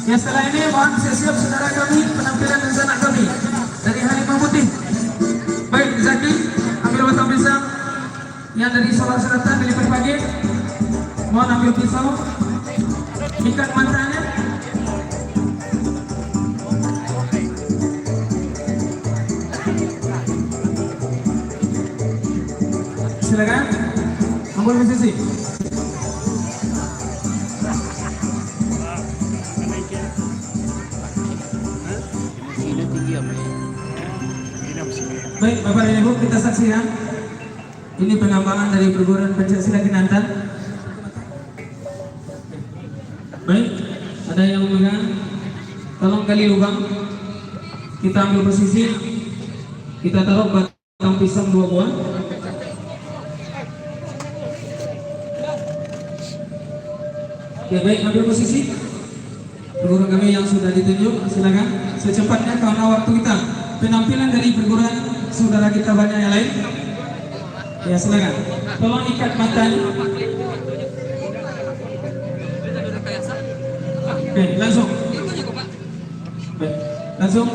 Ya setelah ini mohon siap saudara kami penampilan rencana kami dari Halimah Putih. Baik Zaki, ambil batang pisang yang dari Solo Selatan dilipat pagi. Mohon ambil pisau, ikat matanya. Silakan, ambil posisi. Baik Bapak dan Ibu, kita saksikan ini penambangan dari perguruan Pencaksilat Kinantan. Baik, ada yang memegang, tolong gali lubang. Kita ambil posisi, kita taruh batang pisang 2 buah. Ya baik, ambil posisi. Perguruan kami yang sudah ditunjuk, silakan secepatnya karena waktu kita. Penampilan dari perguruan saudara kita banyak yang lain. Ya silakan. Tolong ikat matanya. Oke, langsung. Baik, langsung.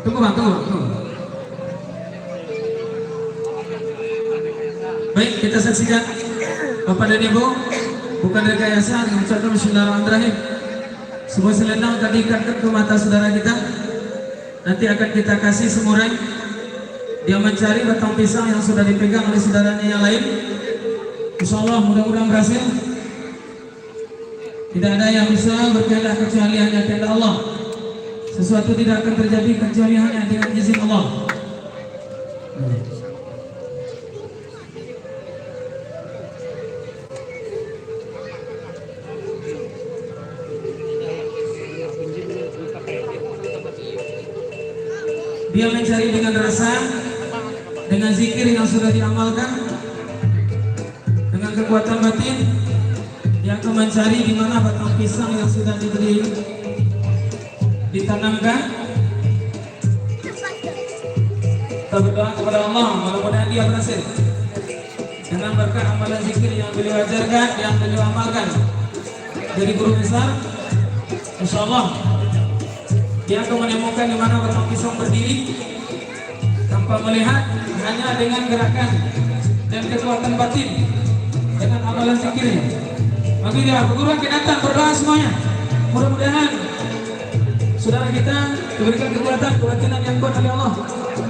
Tunggu bang, tunggu. Baik, kita saksikan Bapak dan Ibu, bukan rekayasa, dengan ucapan bismillahirrahmanirrahim. Sebuah selendang tadi ikat ke mata saudara kita. Nanti akan kita kasih semurai. Dia mencari batang pisang yang sudah dipegang oleh saudaranya yang lain. Insya Allah mudah-mudahan berhasil. Tidak ada yang bisa berkehendak kecuali hanya kehendak Allah. Sesuatu tidak akan terjadi kecuali hanya dengan izin Allah. Dia mencari dengan rasa, dengan zikir yang sudah diamalkan, dengan kekuatan batin. Dia akan mencari di mana batang pisang yang sudah ditanamkan. Kita berdoa kepada Allah, mudah-mudahan dia berhasil dengan berkat amalan zikir yang beliau ajarkan, yang beliau amalkan dari guru besar. Insya Allah dia akan menemukan di mana batang pisang berdiri tanpa melihat, hanya dengan gerakan dan kekuatan batin, dengan amalan zikirnya. Bagi dia perguruan Kinantan berdoa semuanya. Mudah-mudahan saudara kita diberikan kekuatan keyakinan yang kuat oleh Allah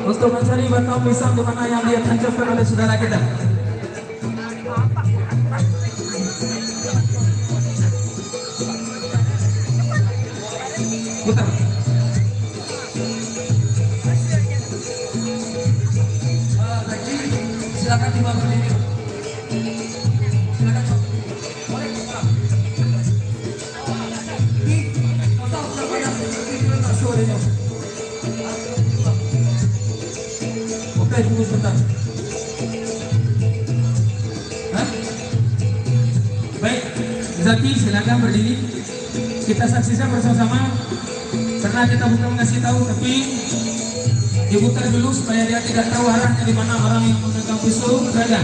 untuk mencari batang pisang di mana yang dia tancapkan oleh saudara kita. Putar. Silakan tiba berdiri. Silakan. Boleh. Oke, tunggu sebentar. Baik, Zaki silakan berdiri. Kita saksikan bersama-sama. Karena kita bukan mengasih tahu, tapi diputar dulu supaya dia tidak tahu arahnya di mana orang yang memegang pisau berada.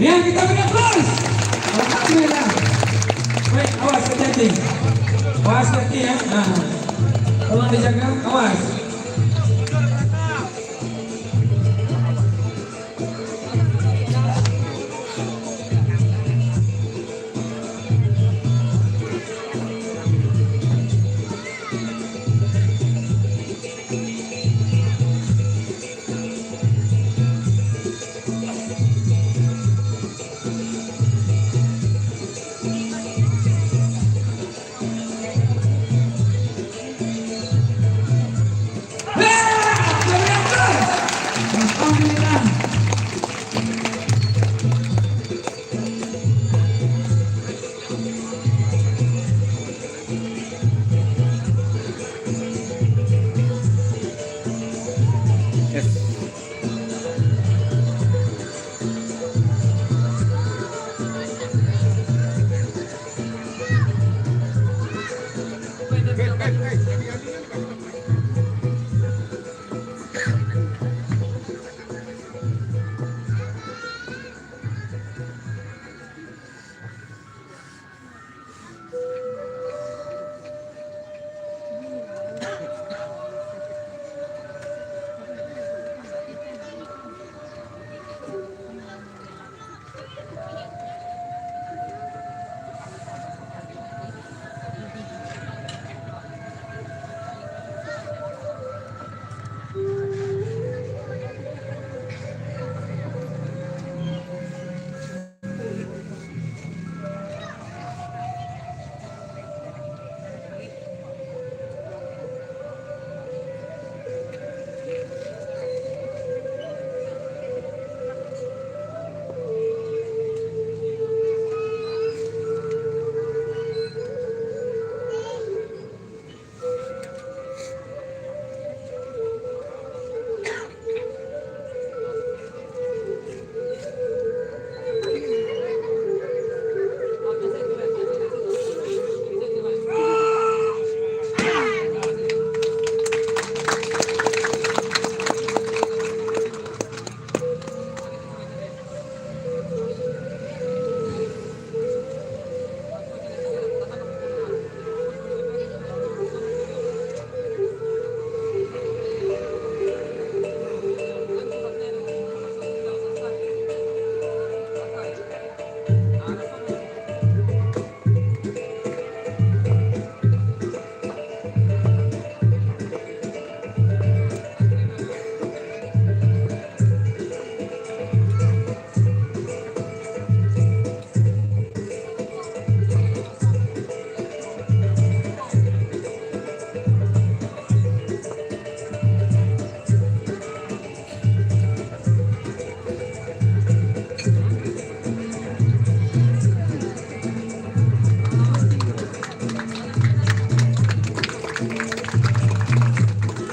Ya, kita beri aplaus. Alhamdulillah. Baik, awas hati-hati. Awas kaki ya. Nah, tolong dijaga, awas.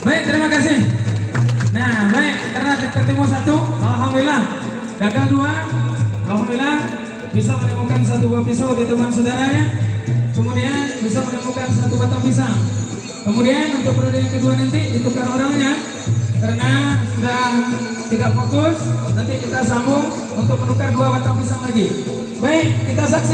Baik, terima kasih. Nah, baik, karena ketemu satu, alhamdulillah. Gagal dua, alhamdulillah. Bisa menemukan satu buah pisau di teman saudaranya. Kemudian bisa menemukan satu batang pisang. Kemudian untuk periode yang kedua nanti ditukar orangnya, karena sudah tidak fokus. Nanti kita sambung untuk menukar dua batang pisang lagi. Baik, kita saksikan.